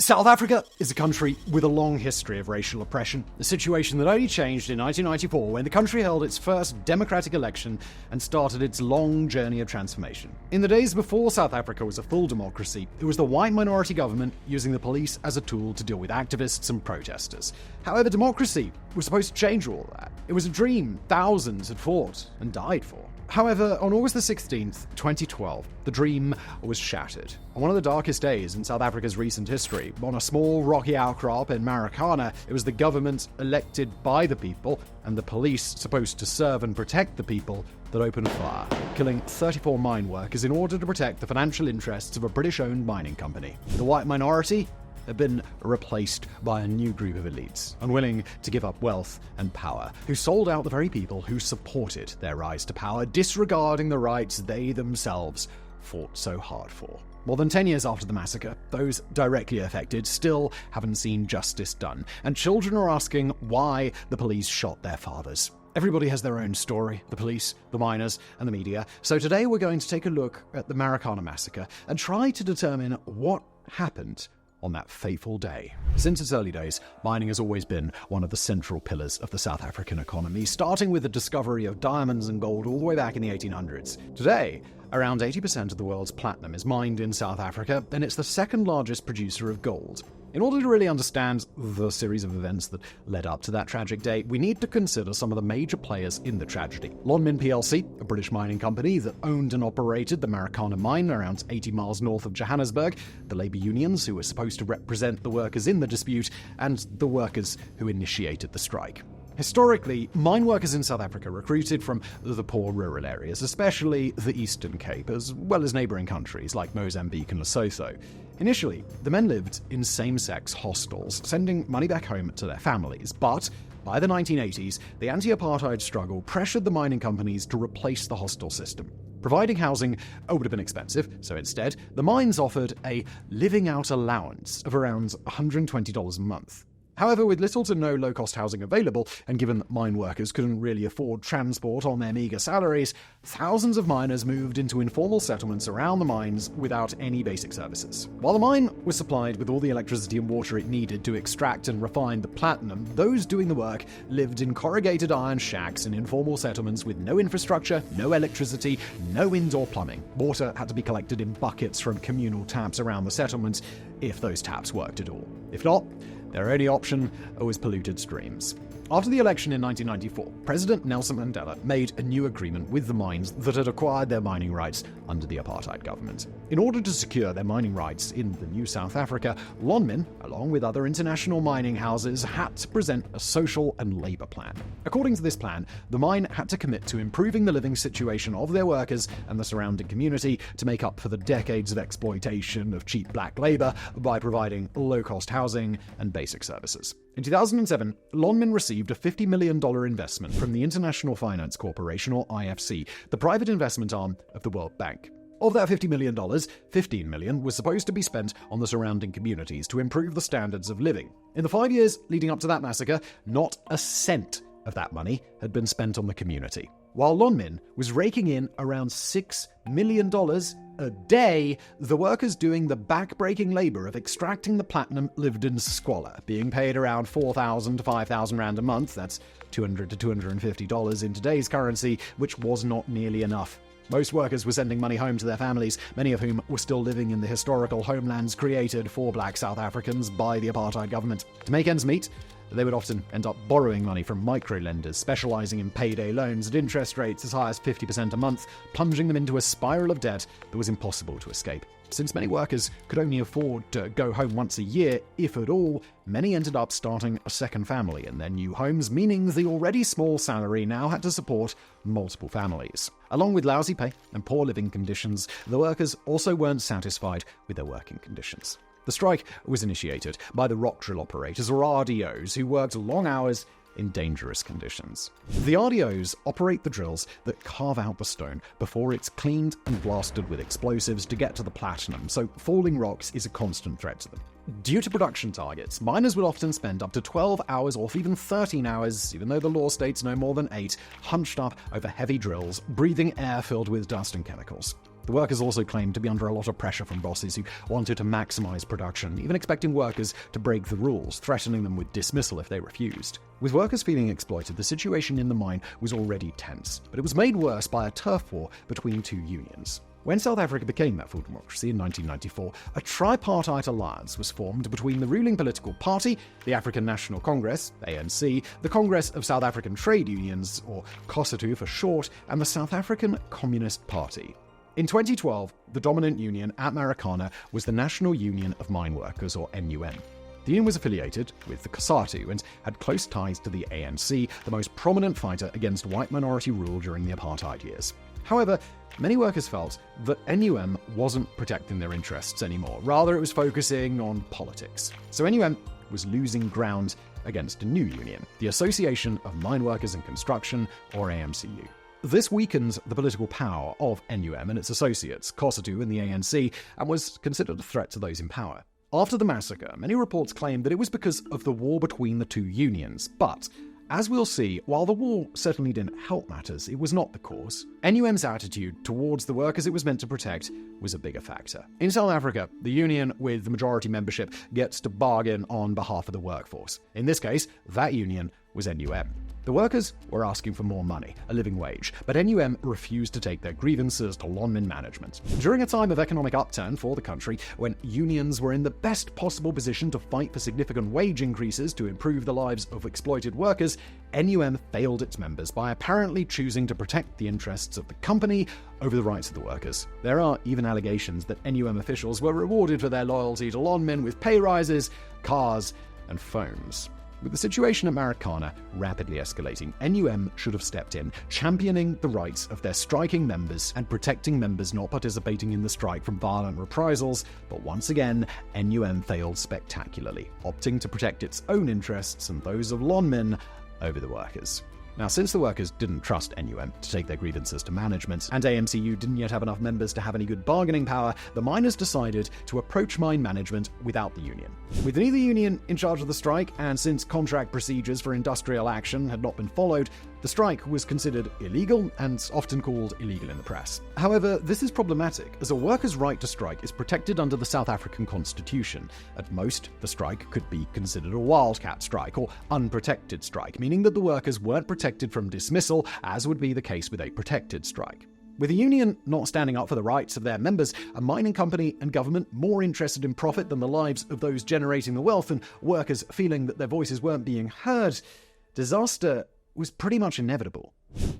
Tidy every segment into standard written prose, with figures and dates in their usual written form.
South Africa is a country with a long history of racial oppression, a situation that only changed in 1994 when the country held its first democratic election and started its long journey of transformation. In the days before South Africa was a full democracy, it was the white minority government using the police as a tool to deal with activists and protesters. However, democracy was supposed to change all that. It was a dream thousands had fought and died for. However, on August 16th, 2012, the dream was shattered. On one of the darkest days in South Africa's recent history, on a small rocky outcrop in Marikana, it was the government elected by the people and the police supposed to serve and protect the people that opened fire, killing 34 mine workers in order to protect the financial interests of a British-owned mining company. The white minority had been replaced by a new group of elites, unwilling to give up wealth and power, who sold out the very people who supported their rise to power, disregarding the rights they themselves fought so hard for. More than 10 years after the massacre, those directly affected still haven't seen justice done, and children are asking why the police shot their fathers. Everybody has their own story, the police, the miners, and the media, so today we're going to take a look at the Marikana Massacre and try to determine what happened on that fateful day. Since its early days, mining has always been one of the central pillars of the South African economy, starting with the discovery of diamonds and gold all the way back in the 1800s. Today, around 80% of the world's platinum is mined in South Africa, and it's the second largest producer of gold. In order to really understand the series of events that led up to that tragic day, we need to consider some of the major players in the tragedy. Lonmin plc, a British mining company that owned and operated the Marikana mine around 80 miles north of Johannesburg, the labour unions who were supposed to represent the workers in the dispute, and the workers who initiated the strike. Historically, mine workers in South Africa recruited from the poor rural areas, especially the Eastern Cape, as well as neighbouring countries like Mozambique and Lesotho. Initially, the men lived in same-sex hostels, sending money back home to their families, but by the 1980s, the anti-apartheid struggle pressured the mining companies to replace the hostel system. Providing housing would have been expensive, so instead, the mines offered a living-out allowance of around $120 a month. However, with little to no low-cost housing available, and given that mine workers couldn't really afford transport on their meagre salaries, thousands of miners moved into informal settlements around the mines without any basic services. While the mine was supplied with all the electricity and water it needed to extract and refine the platinum, those doing the work lived in corrugated iron shacks in informal settlements with no infrastructure, no electricity, no indoor plumbing. Water had to be collected in buckets from communal taps around the settlements, if those taps worked at all. If not, their only option was polluted streams. After the election in 1994, President Nelson Mandela made a new agreement with the mines that had acquired their mining rights under the apartheid government. In order to secure their mining rights in the new South Africa, Lonmin, along with other international mining houses, had to present a social and labour plan. According to this plan, the mine had to commit to improving the living situation of their workers and the surrounding community to make up for the decades of exploitation of cheap black labour by providing low-cost housing and basic services. In 2007, Lonmin received a $50 million investment from the International Finance Corporation, or IFC, the private investment arm of the World Bank. Of that $50 million, $15 million was supposed to be spent on the surrounding communities to improve the standards of living. In the 5 years leading up to that massacre, not a cent of that money had been spent on the community. While Lonmin was raking in around $6 million a day, the workers doing the back-breaking labour of extracting the platinum lived in squalor, being paid around 4,000 to 5,000 rand a month. That's $200 to $250 in today's currency, which was not nearly enough. Most workers were sending money home to their families, many of whom were still living in the historical homelands created for black South Africans by the apartheid government. To make ends meet, they would often end up borrowing money from micro-lenders, specializing in payday loans at interest rates as high as 50% a month, plunging them into a spiral of debt that was impossible to escape. Since many workers could only afford to go home once a year, if at all, many ended up starting a second family in their new homes, meaning the already small salary now had to support multiple families. Along with lousy pay and poor living conditions, the workers also weren't satisfied with their working conditions. The strike was initiated by the rock drill operators, or RDOs, who worked long hours in dangerous conditions. The RDOs operate the drills that carve out the stone before it's cleaned and blasted with explosives to get to the platinum, so falling rocks is a constant threat to them. Due to production targets, miners will often spend up to 12 hours or even 13 hours, even though the law states no more than 8, hunched up over heavy drills, breathing air filled with dust and chemicals. The workers also claimed to be under a lot of pressure from bosses who wanted to maximize production, even expecting workers to break the rules, threatening them with dismissal if they refused. With workers feeling exploited, the situation in the mine was already tense, but it was made worse by a turf war between two unions. When South Africa became a full democracy in 1994, a tripartite alliance was formed between the ruling political party, the African National Congress, ANC, the Congress of South African Trade Unions, or COSATU for short, and the South African Communist Party. In 2012, the dominant union at Marikana was the National Union of Mine Workers, or NUM. The union was affiliated with the COSATU and had close ties to the ANC, the most prominent fighter against white minority rule during the apartheid years. However, many workers felt that NUM wasn't protecting their interests anymore. Rather, it was focusing on politics. So NUM was losing ground against a new union, the Association of Mine Workers and Construction, or AMCU. This weakened the political power of NUM and its associates, COSATU and the ANC, and was considered a threat to those in power. After the massacre, many reports claimed that it was because of the war between the two unions, but as we'll see, while the war certainly didn't help matters, it was not the cause. NUM's attitude towards the workers it was meant to protect was a bigger factor. In South Africa, the union with the majority membership gets to bargain on behalf of the workforce. In this case, that union was NUM. The workers were asking for more money, a living wage, but NUM refused to take their grievances to Lonmin management. During a time of economic upturn for the country, when unions were in the best possible position to fight for significant wage increases to improve the lives of exploited workers, NUM failed its members by apparently choosing to protect the interests of the company over the rights of the workers. There are even allegations that NUM officials were rewarded for their loyalty to Lonmin with pay rises, cars, and phones. With the situation at Marikana rapidly escalating, NUM should have stepped in, championing the rights of their striking members and protecting members not participating in the strike from violent reprisals, but once again, NUM failed spectacularly, opting to protect its own interests and those of Lonmin over the workers. Now, since the workers didn't trust NUM to take their grievances to management, and AMCU didn't yet have enough members to have any good bargaining power, the miners decided to approach mine management without the union. With neither union in charge of the strike, and since contract procedures for industrial action had not been followed, the strike was considered illegal and often called illegal in the press. However, this is problematic, as a worker's right to strike is protected under the South African Constitution. At most, the strike could be considered a wildcat strike or unprotected strike, meaning that the workers weren't protected from dismissal, as would be the case with a protected strike. With the union not standing up for the rights of their members, a mining company and government more interested in profit than the lives of those generating the wealth, and workers feeling that their voices weren't being heard, disaster was pretty much inevitable.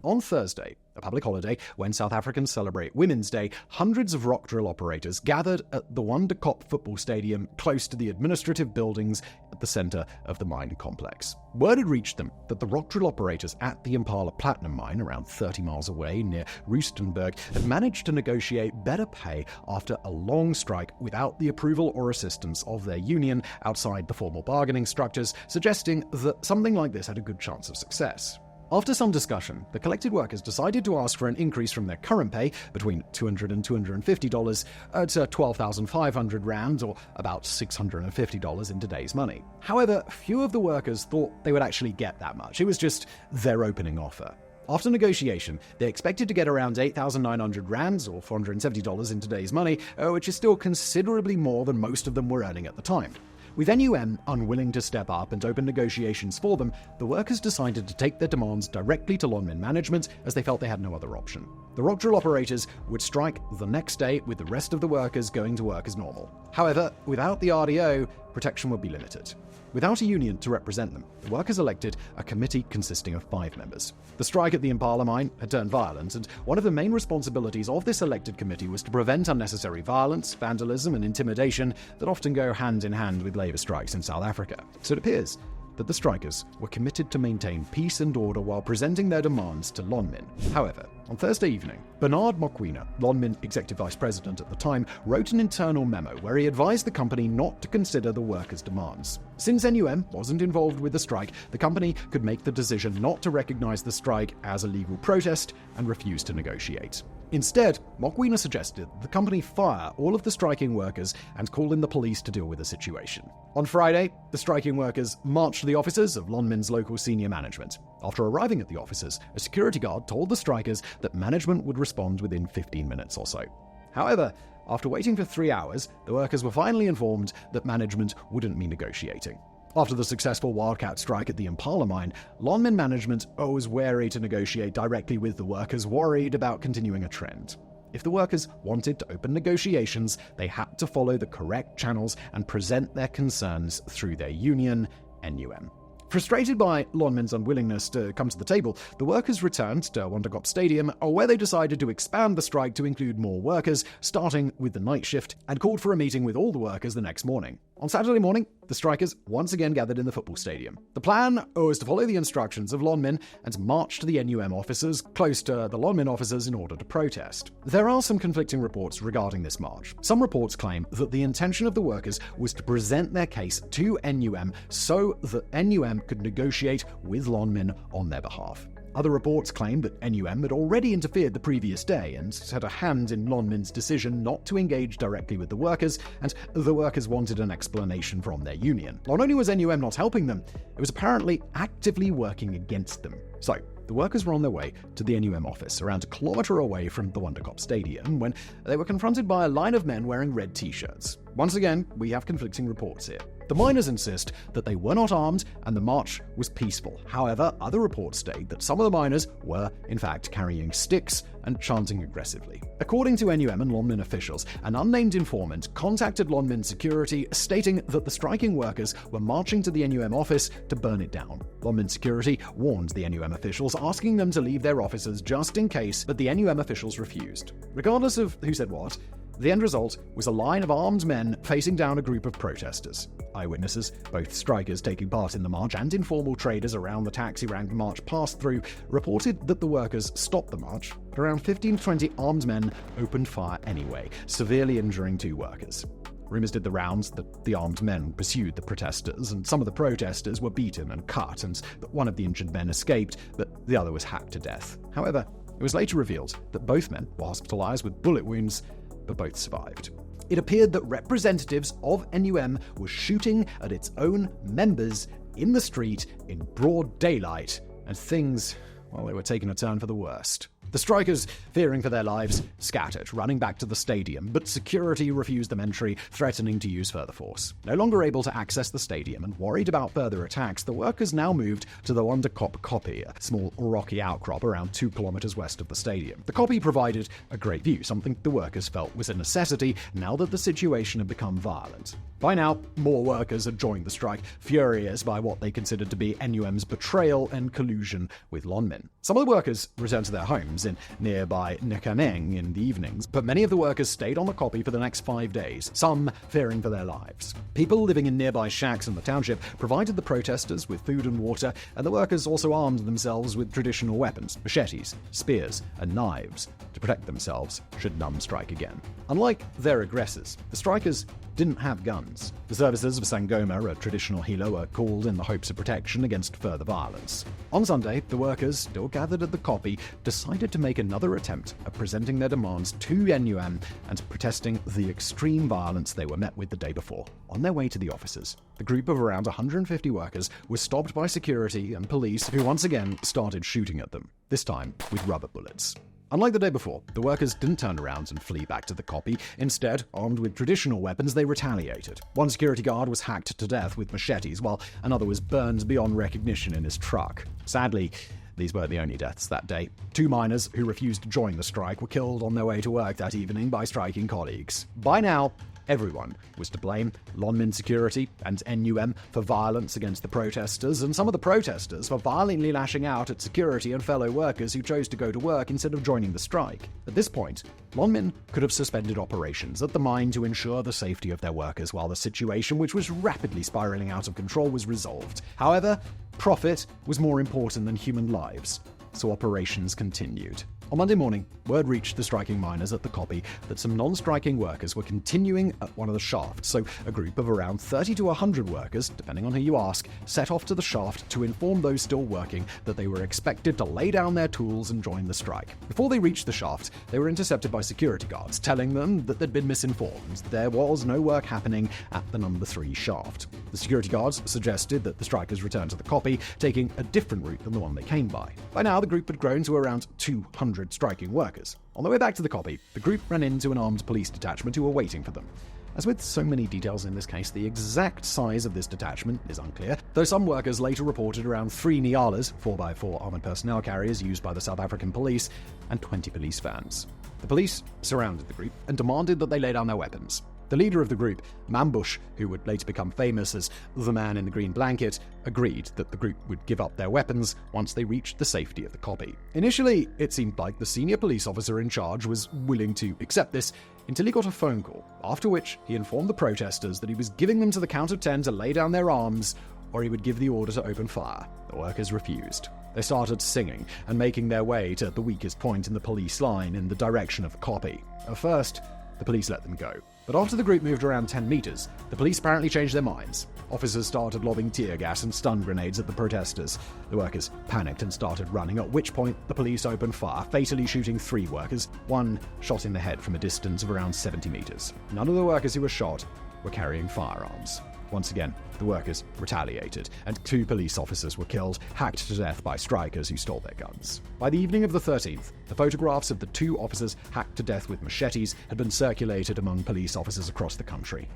On Thursday, a public holiday when South Africans celebrate Women's Day, hundreds of rock drill operators gathered at the Wanda Kop football stadium close to the administrative buildings at the center of the mine complex. Word had reached them that the rock drill operators at the Impala Platinum mine, around 30 miles away near Rustenburg, had managed to negotiate better pay after a long strike without the approval or assistance of their union outside the formal bargaining structures, suggesting that something like this had a good chance of success. After some discussion, the collected workers decided to ask for an increase from their current pay, between $200 and $250, to 12,500 rands, or about $650 in today's money. However, few of the workers thought they would actually get that much. It was just their opening offer. After negotiation, they expected to get around 8,900 rands, or $470 in today's money, which is still considerably more than most of them were earning at the time. With NUM unwilling to step up and open negotiations for them, the workers decided to take their demands directly to Lonmin management, as they felt they had no other option. The rock drill operators would strike the next day, with the rest of the workers going to work as normal. However, without the RDO, protection would be limited. Without a union to represent them, the workers elected a committee consisting of 5 members. The strike at the Impala mine had turned violent, and one of the main responsibilities of this elected committee was to prevent unnecessary violence, vandalism, and intimidation that often go hand in hand with labour strikes in South Africa. So it appears that the strikers were committed to maintain peace and order while presenting their demands to Lonmin. However, on Thursday evening, Bernard Mokoena, Lonmin executive vice president at the time, wrote an internal memo where he advised the company not to consider the workers' demands. Since NUM wasn't involved with the strike, the company could make the decision not to recognize the strike as a legal protest and refuse to negotiate. Instead, Mokoena suggested the company fire all of the striking workers and call in the police to deal with the situation. On Friday, the striking workers marched to the offices of Lonmin's local senior management. After arriving at the offices, a security guard told the strikers that management would respond within 15 minutes or so. However, after waiting for 3 hours, the workers were finally informed that management wouldn't be negotiating. After the successful wildcat strike at the Impala mine, Lonmin management was wary to negotiate directly with the workers, worried about continuing a trend. If the workers wanted to open negotiations, they had to follow the correct channels and present their concerns through their union, NUM. Frustrated by Lonmin's unwillingness to come to the table, the workers returned to Wandakop Stadium, where they decided to expand the strike to include more workers, starting with the night shift, and called for a meeting with all the workers the next morning. On Saturday morning, the strikers once again gathered in the football stadium. The plan was to follow the instructions of Lonmin and march to the NUM offices, close to the Lonmin offices, in order to protest. There are some conflicting reports regarding this march. Some reports claim that the intention of the workers was to present their case to NUM so that NUM could negotiate with Lonmin on their behalf. Other reports claim that NUM had already interfered the previous day and had a hand in Lonmin's decision not to engage directly with the workers, and the workers wanted an explanation from their union. Not only was NUM not helping them, it was apparently actively working against them. So, the workers were on their way to the NUM office, around a kilometre away from the Wandakop Stadium, when they were confronted by a line of men wearing red t-shirts. Once again, we have conflicting reports here. The miners insist that they were not armed and the march was peaceful. However, other reports state that some of the miners were, in fact, carrying sticks and chanting aggressively. According to NUM and Lonmin officials, an unnamed informant contacted Lonmin security, stating that the striking workers were marching to the NUM office to burn it down. Lonmin security warned the NUM officials, asking them to leave their offices just in case, but the NUM officials refused. Regardless of who said what, the end result was a line of armed men facing down a group of protesters. Eyewitnesses, both strikers taking part in the march and informal traders around the taxi rank the march passed through, reported that the workers stopped the march, but around 15 to 20 armed men opened fire anyway, severely injuring 2 workers. Rumors did the rounds that the armed men pursued the protesters, and some of the protesters were beaten and cut, and that one of the injured men escaped, but the other was hacked to death. However, it was later revealed that both men were hospitalized with bullet wounds, but both survived. It appeared that representatives of NUM were shooting at its own members in the street in broad daylight, and things, well, they were taking a turn for the worst. The strikers, fearing for their lives, scattered, running back to the stadium, but security refused them entry, threatening to use further force. No longer able to access the stadium and worried about further attacks, the workers now moved to the Wandakop Kopje, a small rocky outcrop around 2 kilometers west of the stadium. The kopje provided a great view, something the workers felt was a necessity now that the situation had become violent. By now, more workers had joined the strike, furious by what they considered to be NUM's betrayal and collusion with Lonmin. Some of the workers returned to their homes in nearby Nkaneng in the evenings, but many of the workers stayed on the kopje for the next 5 days, some fearing for their lives. People living in nearby shacks in the township provided the protesters with food and water, and the workers also armed themselves with traditional weapons, machetes, spears, and knives, to protect themselves should none strike again. Unlike their aggressors, the strikers didn't have guns. The services of Sangoma, a traditional hilo, were called in the hopes of protection against further violence. On Sunday, the workers, still gathered at the kopje, decided to make another attempt at presenting their demands to NUM and protesting the extreme violence they were met with the day before. On their way to the offices, the group of around 150 workers was stopped by security and police, who once again started shooting at them, this time with rubber bullets. Unlike the day before, the workers didn't turn around and flee back to the kopje. Instead, armed with traditional weapons, they retaliated. One security guard was hacked to death with machetes, while another was burned beyond recognition in his truck. Sadly, these weren't the only deaths that day. 2 miners who refused to join the strike were killed on their way to work that evening by striking colleagues. By now, everyone was to blame: Lonmin security and NUM for violence against the protesters, and some of the protesters for violently lashing out at security and fellow workers who chose to go to work instead of joining the strike. At this point, Lonmin could have suspended operations at the mine to ensure the safety of their workers while the situation, which was rapidly spiraling out of control, was resolved. However, profit was more important than human lives, so operations continued. On Monday morning, word reached the striking miners at the kopje that some non-striking workers were continuing at one of the shafts, so a group of around 30 to 100 workers, depending on who you ask, set off to the shaft to inform those still working that they were expected to lay down their tools and join the strike. Before they reached the shaft, they were intercepted by security guards, telling them that they'd been misinformed. There was no work happening at the number 3 shaft. The security guards suggested that the strikers return to the copy, taking a different route than the one they came by. By now, the group had grown to around 200 striking workers. On their way back to the copy, the group ran into an armed police detachment who were waiting for them. As with so many details in this case, the exact size of this detachment is unclear, though some workers later reported around 3 Nyalas, 4x4 armoured personnel carriers used by the South African police, and 20 police vans. The police surrounded the group and demanded that they lay down their weapons. The leader of the group, Mambush, who would later become famous as the man in the green blanket, agreed that the group would give up their weapons once they reached the safety of the copy. Initially, it seemed like the senior police officer in charge was willing to accept this until he got a phone call, after which he informed the protesters that he was giving them to the count of 10 to lay down their arms, or he would give the order to open fire. The workers refused. They started singing and making their way to the weakest point in the police line in the direction of the copy. At first, the police let them go. But after the group moved around 10 meters, the police apparently changed their minds. Officers started lobbing tear gas and stun grenades at the protesters. The workers panicked and started running, at which point the police opened fire, fatally shooting 3 workers, 1 shot in the head from a distance of around 70 meters. None of the workers who were shot were carrying firearms. Once again, the workers retaliated, and 2 police officers were killed, hacked to death by strikers who stole their guns. By the evening of the 13th, the photographs of the 2 officers hacked to death with machetes had been circulated among police officers across the country.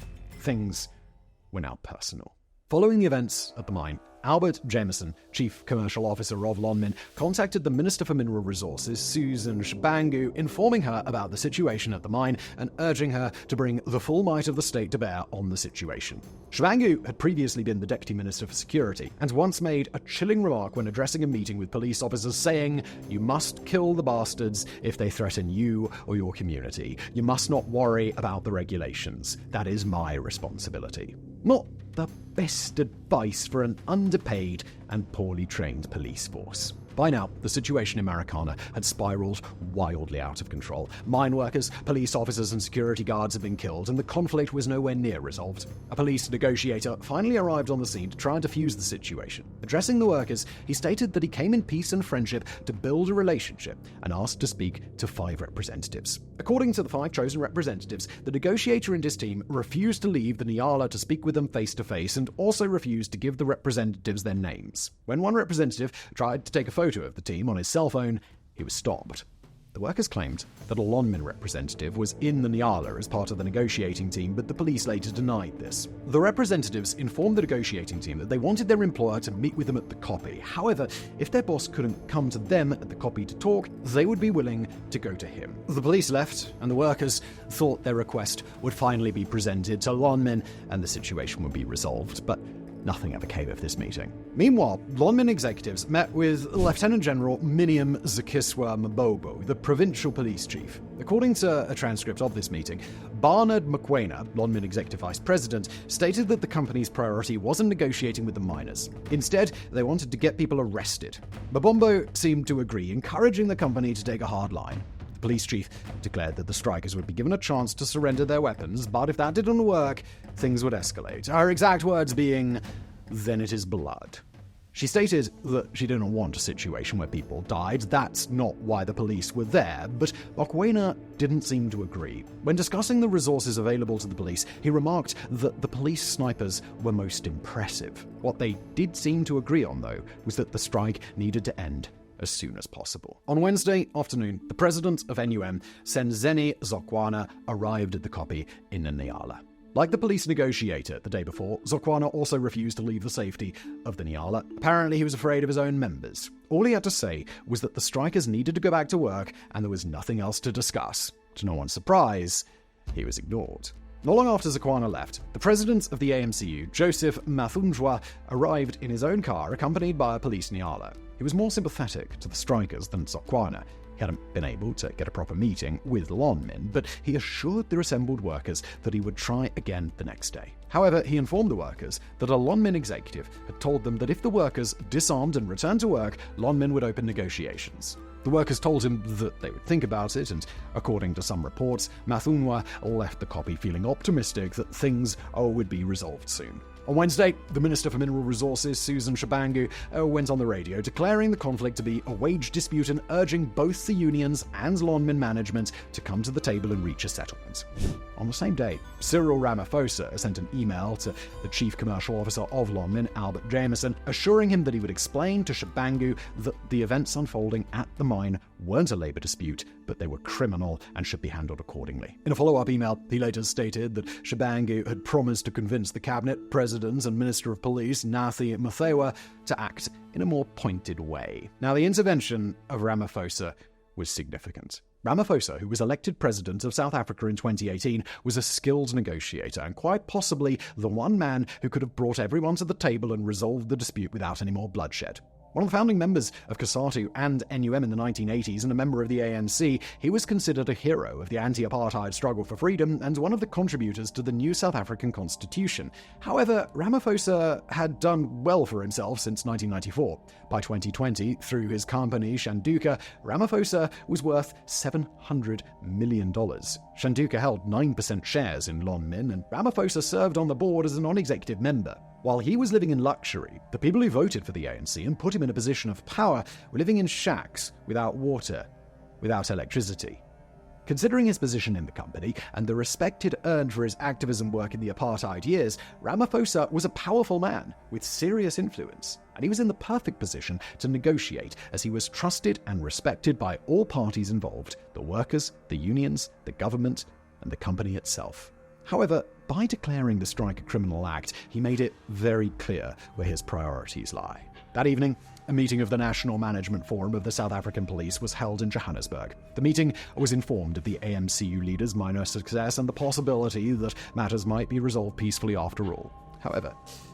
Things were now personal. Following the events at the mine, Albert Jameson, Chief Commercial Officer of Lonmin, contacted the Minister for Mineral Resources, Susan Shabangu, informing her about the situation at the mine and urging her to bring the full might of the state to bear on the situation. Shabangu had previously been the Deputy Minister for Security and once made a chilling remark when addressing a meeting with police officers saying, "You must kill the bastards if they threaten you or your community. You must not worry about the regulations. That is my responsibility." Not the best advice for an underpaid and poorly trained police force. By now, the situation in Marikana had spiraled wildly out of control. Mine workers, police officers, and security guards had been killed, and the conflict was nowhere near resolved. A police negotiator finally arrived on the scene to try and defuse the situation. Addressing the workers, he stated that he came in peace and friendship to build a relationship and asked to speak to 5 representatives. According to the 5 chosen representatives, the negotiator and his team refused to leave the Nyala to speak with them face to face and also refused to give the representatives their names. When one representative tried to take a photo of the team on his cell phone, he was stopped. The workers claimed that a Lonmin representative was in the Nyala as part of the negotiating team, but the police later denied this. The representatives informed the negotiating team that they wanted their employer to meet with them at the copy. However, if their boss couldn't come to them at the copy to talk, they would be willing to go to him. The police left, and the workers thought their request would finally be presented to Lonmin and the situation would be resolved, but nothing ever came of this meeting. Meanwhile, Lonmin executives met with Lieutenant General Miniam Zakiswa Mbobo, the provincial police chief. According to a transcript of this meeting, Barnard Mokoena, Lonmin executive vice president, stated that the company's priority wasn't negotiating with the miners. Instead, they wanted to get people arrested. Mabombo seemed to agree, encouraging the company to take a hard line. The police chief declared that the strikers would be given a chance to surrender their weapons, but if that didn't work, things would escalate. Her exact words being, "Then it is blood." She stated that she didn't want a situation where people died. That's not why the police were there, but Mokoena didn't seem to agree. When discussing the resources available to the police, he remarked that the police snipers were most impressive. What they did seem to agree on, though, was that the strike needed to end as soon as possible. On Wednesday afternoon, the president of NUM, Senzeni Zokwana, arrived at the copy in Nyala. Like the police negotiator the day before, Zokwana also refused to leave the safety of the Nyala. Apparently, he was afraid of his own members. All he had to say was that the strikers needed to go back to work and there was nothing else to discuss. To no one's surprise, he was ignored. Not long after Zokwana left, the president of the AMCU, Joseph Mathunjwa, arrived in his own car accompanied by a police Nyala. He was more sympathetic to the strikers than Zokwana. He hadn't been able to get a proper meeting with Lonmin, but he assured the assembled workers that he would try again the next day. However, he informed the workers that a Lonmin executive had told them that if the workers disarmed and returned to work, Lonmin would open negotiations. The workers told him that they would think about it, and according to some reports, Mathunwa left the copy feeling optimistic that things would be resolved soon. On Wednesday, the Minister for Mineral Resources, Susan Shabangu, went on the radio declaring the conflict to be a wage dispute and urging both the unions and Lonmin management to come to the table and reach a settlement. On the same day, Cyril Ramaphosa sent an email to the Chief Commercial Officer of Lonmin, Albert Jameson, assuring him that he would explain to Shabangu that the events unfolding at the mine weren't a labour dispute, but they were criminal and should be handled accordingly. In a follow-up email, he later stated that Shabangu had promised to convince the Cabinet, President and Minister of Police, Nathi Muthaiwa, to act in a more pointed way. Now, the intervention of Ramaphosa was significant. Ramaphosa, who was elected president of South Africa in 2018, was a skilled negotiator and quite possibly the one man who could have brought everyone to the table and resolved the dispute without any more bloodshed. One of the founding members of COSATU and NUM in the 1980s and a member of the ANC, he was considered a hero of the anti-apartheid struggle for freedom and one of the contributors to the new South African constitution. However, Ramaphosa had done well for himself since 1994. By 2020, through his company Shanduka, Ramaphosa was worth $700 million. Shanduka held 9% shares in Lonmin, and Ramaphosa served on the board as a non-executive member. While he was living in luxury, the people who voted for the ANC and put him in a position of power were living in shacks without water, without electricity. Considering his position in the company and the respect he'd earned for his activism work in the apartheid years, Ramaphosa was a powerful man with serious influence, and he was in the perfect position to negotiate as he was trusted and respected by all parties involved: the workers, the unions, the government, and the company itself. However, by declaring the strike a criminal act, he made it very clear where his priorities lie. That evening, a meeting of the National Management Forum of the South African Police was held in Johannesburg. The meeting was informed of the AMCU leaders' minor success and the possibility that matters might be resolved peacefully after all. However,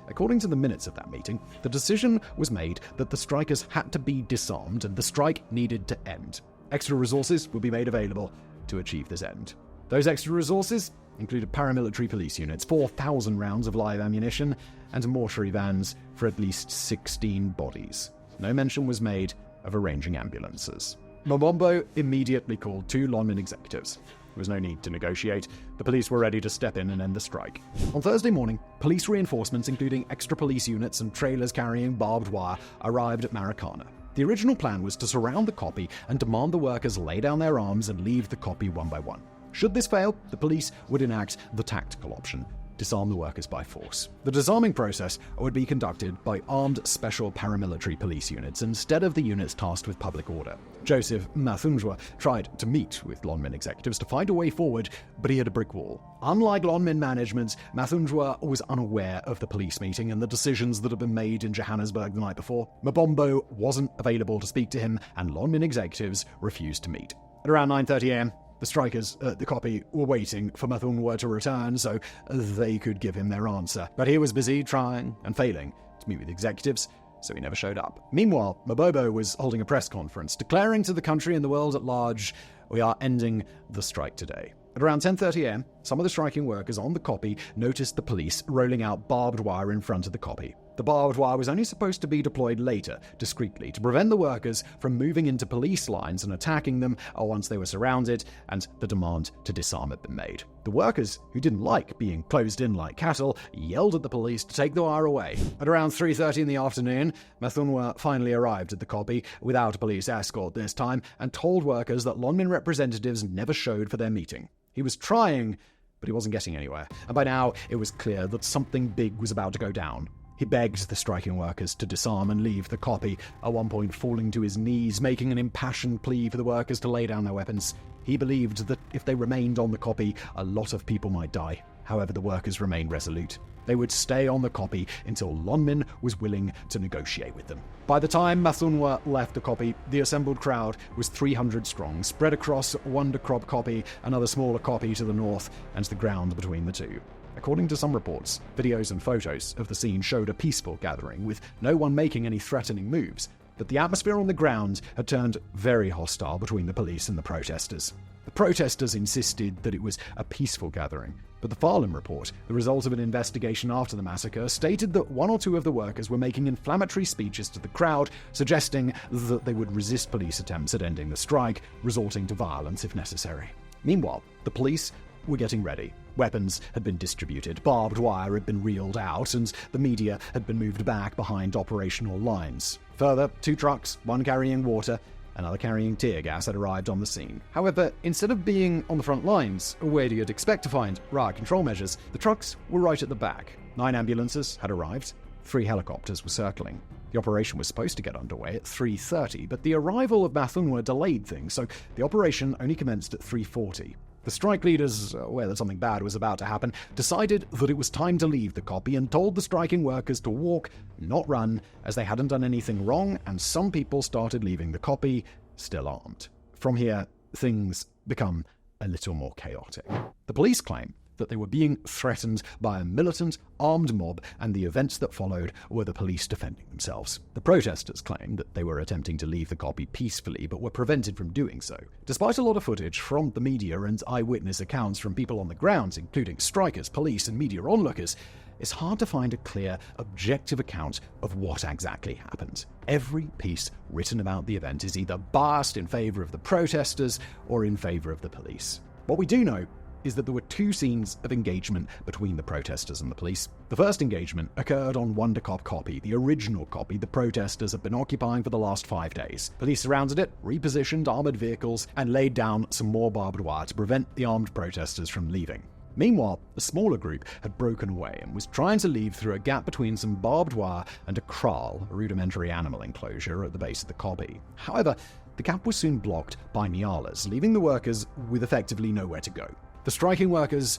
according to the minutes of that meeting, the decision was made that the strikers had to be disarmed and the strike needed to end. Extra resources would be made available to achieve this end. Those extra resources included paramilitary police units, 4,000 rounds of live ammunition, and mortuary vans for at least 16 bodies. No mention was made of arranging ambulances. Mabombo immediately called 2 Lonmin executives. There was no need to negotiate. The police were ready to step in and end the strike. On Thursday morning, police reinforcements, including extra police units and trailers carrying barbed wire, arrived at Marikana. The original plan was to surround the copy and demand the workers lay down their arms and leave the copy one by one. Should this fail, the police would enact the tactical option: disarm the workers by force. The disarming process would be conducted by armed special paramilitary police units instead of the units tasked with public order. Joseph Mathunjwa tried to meet with Lonmin executives to find a way forward, but he had a brick wall. Unlike Lonmin management, Mathunjwa was unaware of the police meeting and the decisions that had been made in Johannesburg the night before. Mabombo wasn't available to speak to him, and Lonmin executives refused to meet. At around 9:30 a.m., the strikers at the copy were waiting for Mathunjwa to return so they could give him their answer. But he was busy trying and failing to meet with executives, so he never showed up. Meanwhile, Mabombo was holding a press conference, declaring to the country and the world at large, "We are ending the strike today." At around 10:30 a.m., some of the striking workers on the copy noticed the police rolling out barbed wire in front of the copy. The barbed wire was only supposed to be deployed later, discreetly, to prevent the workers from moving into police lines and attacking them once they were surrounded and the demand to disarm had been made. The workers, who didn't like being closed in like cattle, yelled at the police to take the wire away. At around 3:30 in the afternoon, Mathunjwa finally arrived at the copy, without a police escort this time, and told workers that Lonmin representatives never showed for their meeting. He was trying, but he wasn't getting anywhere, and by now it was clear that something big was about to go down. He begged the striking workers to disarm and leave the copy, at one point falling to his knees, making an impassioned plea for the workers to lay down their weapons. He believed that if they remained on the copy, a lot of people might die. However, the workers remained resolute. They would stay on the copy until Lonmin was willing to negotiate with them. By the time Mathunjwa left the copy, the assembled crowd was 300 strong, spread across Wonderkrop copy, another smaller copy to the north, and the ground between the two. According to some reports, videos and photos of the scene showed a peaceful gathering, with no one making any threatening moves. But the atmosphere on the ground had turned very hostile between the police and the protesters. The protesters insisted that it was a peaceful gathering, but the Farlam report, the result of an investigation after the massacre, stated that 1 or 2 of the workers were making inflammatory speeches to the crowd, suggesting that they would resist police attempts at ending the strike, resorting to violence if necessary. Meanwhile, the police were getting ready. Weapons had been distributed, barbed wire had been reeled out, and the media had been moved back behind operational lines. Further, 2 trucks, one carrying water, another carrying tear gas, had arrived on the scene. However, instead of being on the front lines, where you'd expect to find riot control measures, the trucks were right at the back. 9 ambulances had arrived, 3 helicopters were circling. The operation was supposed to get underway at 3:30, but the arrival of Mathunwa delayed things, so the operation only commenced at 3:40. The strike leaders, aware that something bad was about to happen, decided that it was time to leave the copy and told the striking workers to walk, not run, as they hadn't done anything wrong, and some people started leaving the copy, still armed. From here, things become a little more chaotic. The police claim that they were being threatened by a militant, armed mob, and the events that followed were the police defending themselves. The protesters claimed that they were attempting to leave the copy peacefully, but were prevented from doing so. Despite a lot of footage from the media and eyewitness accounts from people on the ground, including strikers, police, and media onlookers, it's hard to find a clear, objective account of what exactly happened. Every piece written about the event is either biased in favor of the protesters or in favor of the police. What we do know is that there were 2 scenes of engagement between the protesters and the police. The first engagement occurred on Wonder Cop copy, the original copy the protesters have been occupying for the last 5 days. Police surrounded it, repositioned armored vehicles, and laid down some more barbed wire to prevent the armed protesters from leaving. Meanwhile, a smaller group had broken away and was trying to leave through a gap between some barbed wire and a kraal, a rudimentary animal enclosure at the base of the copy. However, the gap was soon blocked by Nyalas, leaving the workers with effectively nowhere to go. The striking workers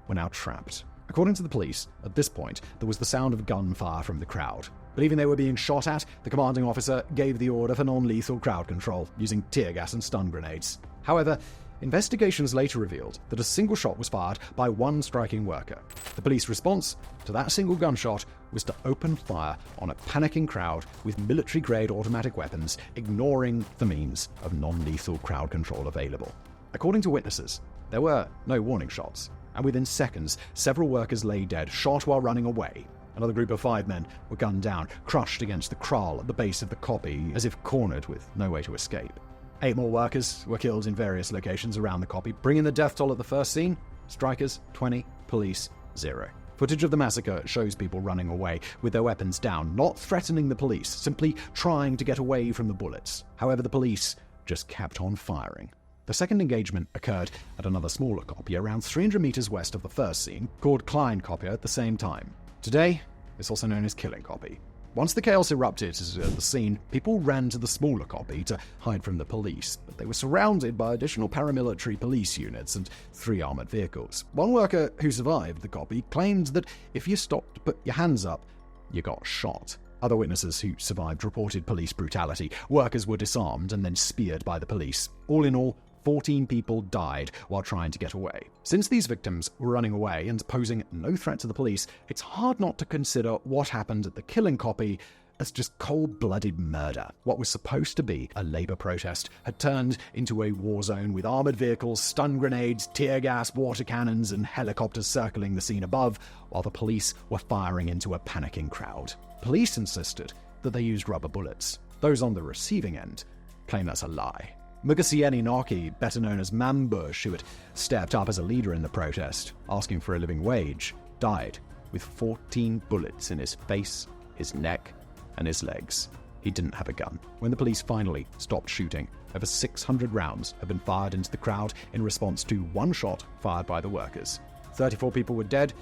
were now trapped. According to the police, at this point, there was the sound of gunfire from the crowd. Believing they were being shot at, the commanding officer gave the order for non-lethal crowd control, using tear gas and stun grenades. However, investigations later revealed that a single shot was fired by one striking worker. The police response to that single gunshot was to open fire on a panicking crowd with military-grade automatic weapons, ignoring the means of non-lethal crowd control available. According to witnesses, there were no warning shots, and within seconds, several workers lay dead, shot while running away. Another group of 5 men were gunned down, crushed against the kraal at the base of the copy, as if cornered with no way to escape. 8 more workers were killed in various locations around the copy, bringing the death toll at the first scene: strikers 20, police 0. Footage of the massacre shows people running away with their weapons down, not threatening the police, simply trying to get away from the bullets. However, the police just kept on firing. The second engagement occurred at another smaller copy around 300 meters west of the first scene, called Klein Copy at the same time. Today, it's also known as Killing Copy. Once the chaos erupted at the scene, people ran to the smaller copy to hide from the police, but they were surrounded by additional paramilitary police units and 3 armored vehicles. One worker who survived the copy claimed that if you stopped to put your hands up, you got shot. Other witnesses who survived reported police brutality. Workers were disarmed and then speared by the police. All in all, 14 people died while trying to get away. Since these victims were running away and posing no threat to the police, it's hard not to consider what happened at the Killing Copy as just cold-blooded murder. What was supposed to be a labor protest had turned into a war zone with armored vehicles, stun grenades, tear gas, water cannons, and helicopters circling the scene above, while the police were firing into a panicking crowd. Police insisted that they used rubber bullets. Those on the receiving end claim that's a lie. Mugasieni Noki, better known as Mambush, who had stepped up as a leader in the protest, asking for a living wage, died with 14 bullets in his face, his neck, and his legs. He didn't have a gun. When the police finally stopped shooting, over 600 rounds had been fired into the crowd in response to one shot fired by the workers. 34 people were dead,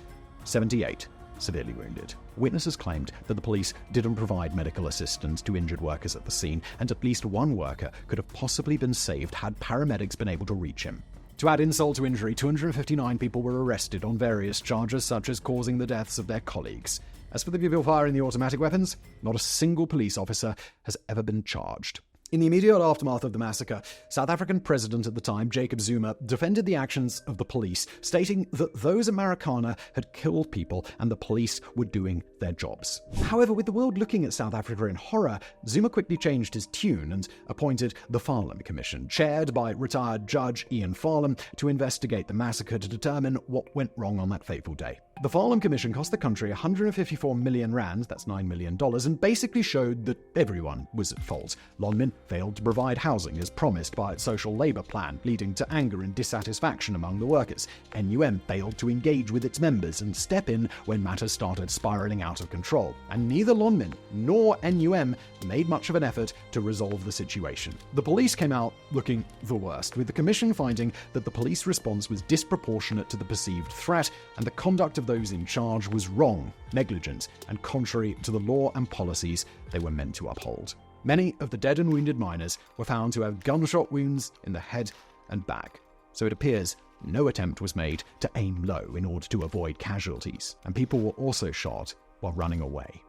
78 severely wounded. Witnesses claimed that the police didn't provide medical assistance to injured workers at the scene, and at least one worker could have possibly been saved had paramedics been able to reach him. To add insult to injury, 259 people were arrested on various charges, such as causing the deaths of their colleagues. As for the people firing the automatic weapons, not a single police officer has ever been charged. In the immediate aftermath of the massacre, South African president at the time, Jacob Zuma, defended the actions of the police, stating that those at Marikana had killed people and the police were doing their jobs. However, with the world looking at South Africa in horror, Zuma quickly changed his tune and appointed the Farlam Commission, chaired by retired Judge Ian Farlam, to investigate the massacre to determine what went wrong on that fateful day. The Farlam Commission cost the country 154 million rand, that's $9 million, and basically showed that everyone was at fault. Lonmin failed to provide housing as promised by its social labour plan, leading to anger and dissatisfaction among the workers. NUM failed to engage with its members and step in when matters started spiralling out of control. And neither Lonmin nor NUM made much of an effort to resolve the situation. The police came out looking the worst, with the Commission finding that the police response was disproportionate to the perceived threat, and the conduct of those in charge was wrong, negligent, and contrary to the law and policies they were meant to uphold. Many of the dead and wounded miners were found to have gunshot wounds in the head and back, so it appears no attempt was made to aim low in order to avoid casualties, and people were also shot while running away.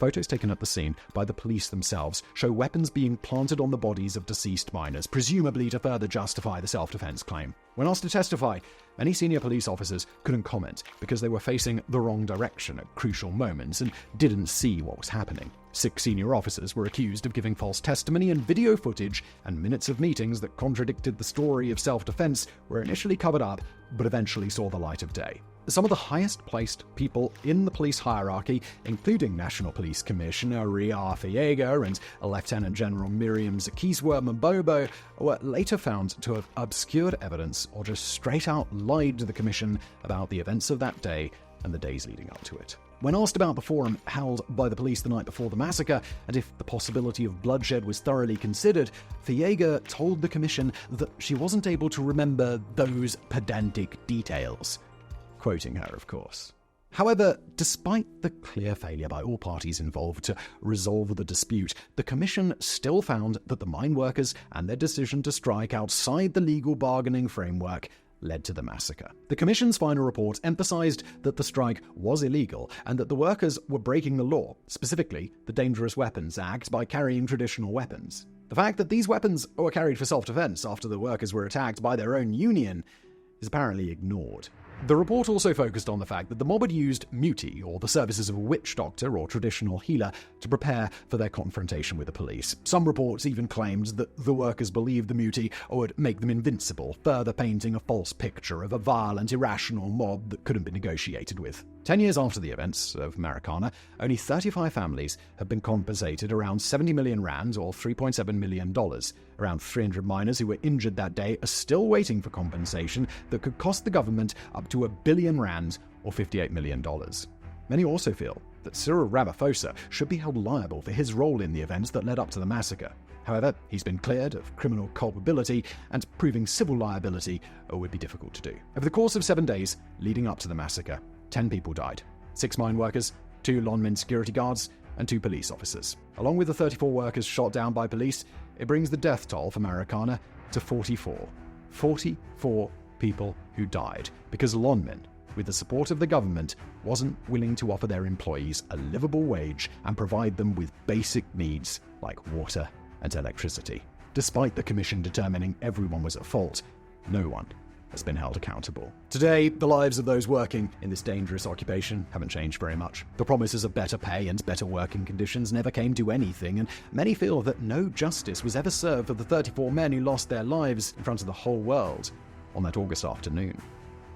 Photos taken at the scene by the police themselves show weapons being planted on the bodies of deceased miners, presumably to further justify the self-defense claim. When asked to testify, many senior police officers couldn't comment because they were facing the wrong direction at crucial moments and didn't see what was happening. 6 senior officers were accused of giving false testimony, and video footage and minutes of meetings that contradicted the story of self-defense were initially covered up, but eventually saw the light of day. Some of the highest-placed people in the police hierarchy, including National Police Commissioner Ria Fiega and Lieutenant General Miriam Zakiswa Mbobo, were later found to have obscured evidence or just straight-out lied to the Commission about the events of that day and the days leading up to it. When asked about the forum held by the police the night before the massacre and if the possibility of bloodshed was thoroughly considered, Fiega told the Commission that she wasn't able to remember those pedantic details. Quoting her, of course. However, despite the clear failure by all parties involved to resolve the dispute, the Commission still found that the mine workers and their decision to strike outside the legal bargaining framework led to the massacre. The Commission's final report emphasized that the strike was illegal and that the workers were breaking the law, specifically the Dangerous Weapons Act, by carrying traditional weapons. The fact that these weapons were carried for self-defense after the workers were attacked by their own union is apparently ignored. The report also focused on the fact that the mob had used muti, or the services of a witch doctor or traditional healer, to prepare for their confrontation with the police. Some reports even claimed that the workers believed the muti would make them invincible, further painting a false picture of a violent, irrational mob that couldn't be negotiated with. 10 years after the events of Marikana, only 35 families have been compensated around 70 million rand, or $3.7 million. Around 300 miners who were injured that day are still waiting for compensation that could cost the government up to R1 billion, or $58 million. Many also feel that Cyril Ramaphosa should be held liable for his role in the events that led up to the massacre. However, he's been cleared of criminal culpability, and proving civil liability would be difficult to do. Over the course of 7 days leading up to the massacre, 10 people died. 6 mine workers, 2 Lonmin security guards, and 2 police officers. Along with the 34 workers shot down by police, it brings the death toll for Marikana to 44. 44 people who died because Lonmin, with the support of the government, wasn't willing to offer their employees a livable wage and provide them with basic needs like water and electricity. Despite the Commission determining everyone was at fault, no one has been held accountable. Today, the lives of those working in this dangerous occupation haven't changed very much. The promises of better pay and better working conditions never came to anything, and many feel that no justice was ever served for the 34 men who lost their lives in front of the whole world on that August afternoon.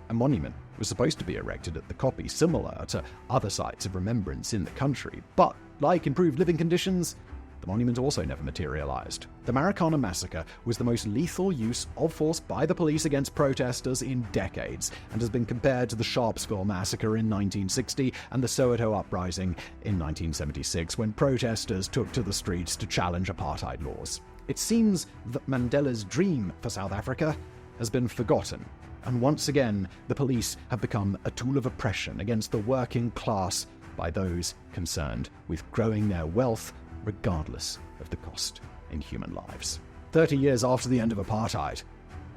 A monument was supposed to be erected at the Koppie, similar to other sites of remembrance in the country, but like improved living conditions, the monument also never materialized. The Marikana Massacre was the most lethal use of force by the police against protesters in decades, and has been compared to the Sharpsville Massacre in 1960 and the Soweto Uprising in 1976, when protesters took to the streets to challenge apartheid laws. It seems that Mandela's dream for South Africa has been forgotten, and once again the police have become a tool of oppression against the working class by those concerned with growing their wealth regardless of the cost in human lives. 30 years after the end of apartheid,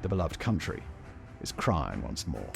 the beloved country is crying once more.